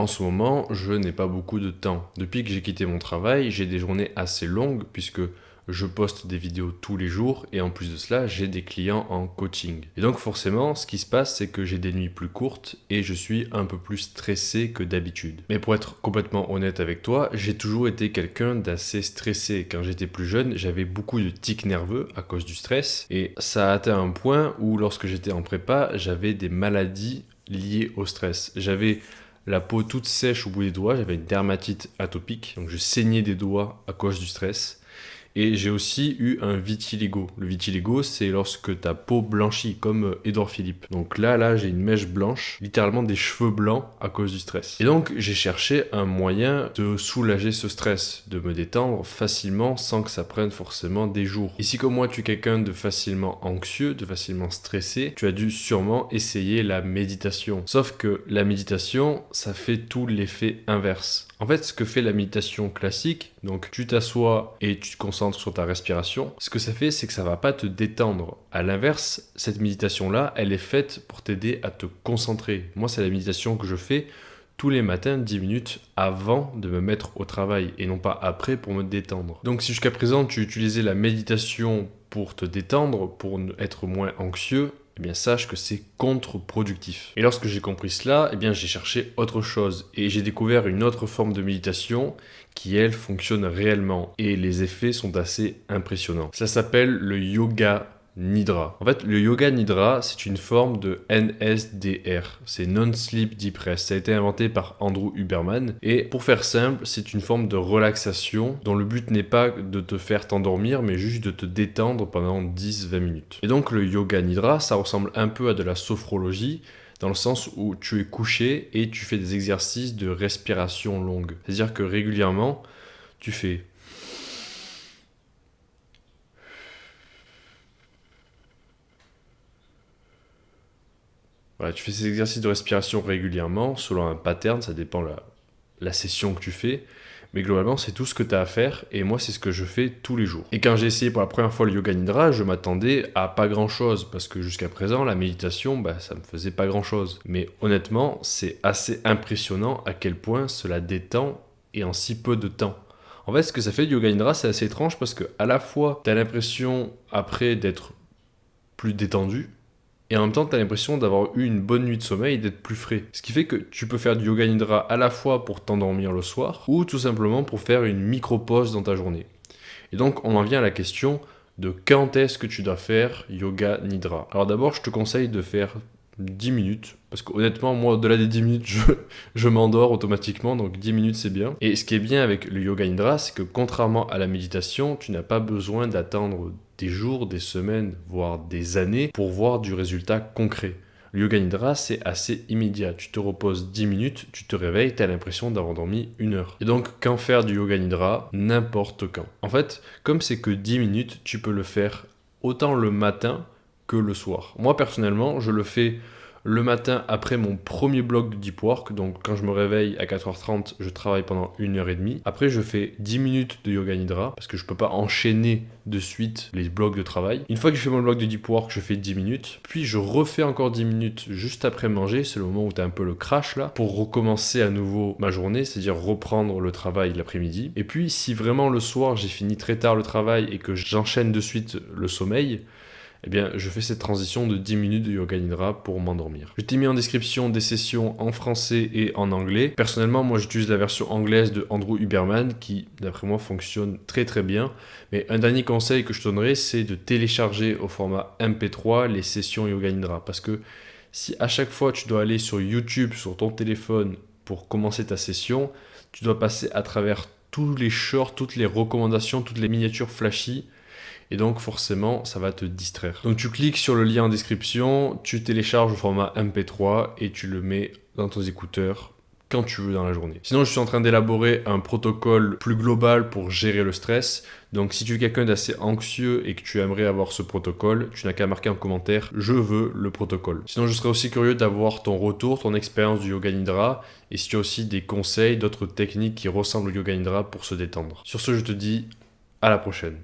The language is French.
en ce moment, je n'ai pas beaucoup de temps. Depuis que j'ai quitté mon travail, j'ai des journées assez longues puisque je poste des vidéos tous les jours et en plus de cela, j'ai des clients en coaching. Et donc forcément, ce qui se passe, c'est que j'ai des nuits plus courtes et je suis un peu plus stressé que d'habitude. Mais pour être complètement honnête avec toi, j'ai toujours été quelqu'un d'assez stressé. Quand j'étais plus jeune, j'avais beaucoup de tics nerveux à cause du stress et ça a atteint un point où lorsque j'étais en prépa, j'avais des maladies liées au stress. J'avais la peau toute sèche au bout des doigts, j'avais une dermatite atopique, donc je saignais des doigts à cause du stress. Et j'ai aussi eu un vitiligo. Le vitiligo, c'est lorsque ta peau blanchit, comme Édouard Philippe. Donc là, j'ai une mèche blanche, littéralement des cheveux blancs à cause du stress. Et donc, j'ai cherché un moyen de soulager ce stress, de me détendre facilement sans que ça prenne forcément des jours. Et si comme moi, tu es quelqu'un de facilement anxieux, de facilement stressé, tu as dû sûrement essayer la méditation. Sauf que la méditation, ça fait tout l'effet inverse. En fait, ce que fait la méditation classique, donc tu t'assois et tu te concentres sur ta respiration, ce que ça fait, c'est que ça va pas te détendre. À l'inverse, cette méditation-là, elle est faite pour t'aider à te concentrer. Moi, c'est la méditation que je fais tous les matins, 10 minutes avant de me mettre au travail et non pas après pour me détendre. Donc si jusqu'à présent, tu utilisais la méditation pour te détendre, pour être moins anxieux, eh bien sache que c'est contre-productif. Et lorsque j'ai compris cela, eh bien j'ai cherché autre chose et j'ai découvert une autre forme de méditation qui elle fonctionne réellement et les effets sont assez impressionnants. Ça s'appelle le yoga nidra. En fait, le yoga nidra, c'est une forme de NSDR, c'est Non-Sleep Deep Rest. Ça a été inventé par Andrew Huberman et pour faire simple, c'est une forme de relaxation dont le but n'est pas de te faire t'endormir, mais juste de te détendre pendant 10-20 minutes. Et donc le yoga nidra, ça ressemble un peu à de la sophrologie, dans le sens où tu es couché et tu fais des exercices de respiration longue. C'est-à-dire que régulièrement, tu fais voilà, tu fais ces exercices de respiration régulièrement, selon un pattern, ça dépend la session que tu fais. Mais globalement, c'est tout ce que tu as à faire et moi, c'est ce que je fais tous les jours. Et quand j'ai essayé pour la première fois le yoga nidra, je m'attendais à pas grand-chose parce que jusqu'à présent, la méditation, ça me faisait pas grand-chose. Mais honnêtement, c'est assez impressionnant à quel point cela détend et en si peu de temps. En fait, ce que ça fait du yoga nidra, c'est assez étrange parce que à la fois, tu as l'impression après d'être plus détendu, et en même temps, tu as l'impression d'avoir eu une bonne nuit de sommeil et d'être plus frais. Ce qui fait que tu peux faire du yoga nidra à la fois pour t'endormir le soir ou tout simplement pour faire une micro-pause dans ta journée. Et donc, on en vient à la question de quand est-ce que tu dois faire yoga nidra. Alors d'abord, je te conseille de faire 10 minutes, parce qu'honnêtement, moi, au-delà des 10 minutes, je m'endors automatiquement, donc 10 minutes, c'est bien. Et ce qui est bien avec le yoga nidra, c'est que contrairement à la méditation, tu n'as pas besoin d'attendre des jours, des semaines, voire des années pour voir du résultat concret. Le yoga nidra, c'est assez immédiat. Tu te reposes 10 minutes, tu te réveilles, tu as l'impression d'avoir dormi 1 heure. Et donc, quand faire du yoga nidra? N'importe quand. En fait, comme c'est que 10 minutes, tu peux le faire autant le matin que le soir. Moi, personnellement, je le fais le matin après mon premier bloc de deep work. Donc, quand je me réveille à 4h30, je travaille pendant 1h30. Après, je fais 10 minutes de yoga nidra parce que je peux pas enchaîner de suite les blocs de travail. Une fois que je fais mon bloc de deep work, je fais 10 minutes. Puis, je refais encore 10 minutes juste après manger. C'est le moment où tu as un peu le crash là pour recommencer à nouveau ma journée, c'est-à-dire reprendre le travail l'après-midi. Et puis, si vraiment le soir, j'ai fini très tard le travail et que j'enchaîne de suite le sommeil, eh bien, je fais cette transition de 10 minutes de yoga nidra pour m'endormir. Je t'ai mis en description des sessions en français et en anglais. Personnellement, moi, j'utilise la version anglaise de Andrew Huberman qui, d'après moi, fonctionne très très bien. Mais un dernier conseil que je te donnerais, c'est de télécharger au format MP3 les sessions yoga nidra. Parce que si à chaque fois tu dois aller sur YouTube, sur ton téléphone pour commencer ta session, tu dois passer à travers tous les shorts, toutes les recommandations, toutes les miniatures flashy. Et donc forcément, ça va te distraire. Donc tu cliques sur le lien en description, tu télécharges au format MP3 et tu le mets dans tes écouteurs quand tu veux dans la journée. Sinon, je suis en train d'élaborer un protocole plus global pour gérer le stress. Donc si tu es quelqu'un d'assez anxieux et que tu aimerais avoir ce protocole, tu n'as qu'à marquer en commentaire « Je veux le protocole ». Sinon, je serais aussi curieux d'avoir ton retour, ton expérience du yoga nidra et si tu as aussi des conseils, d'autres techniques qui ressemblent au yoga nidra pour se détendre. Sur ce, je te dis à la prochaine.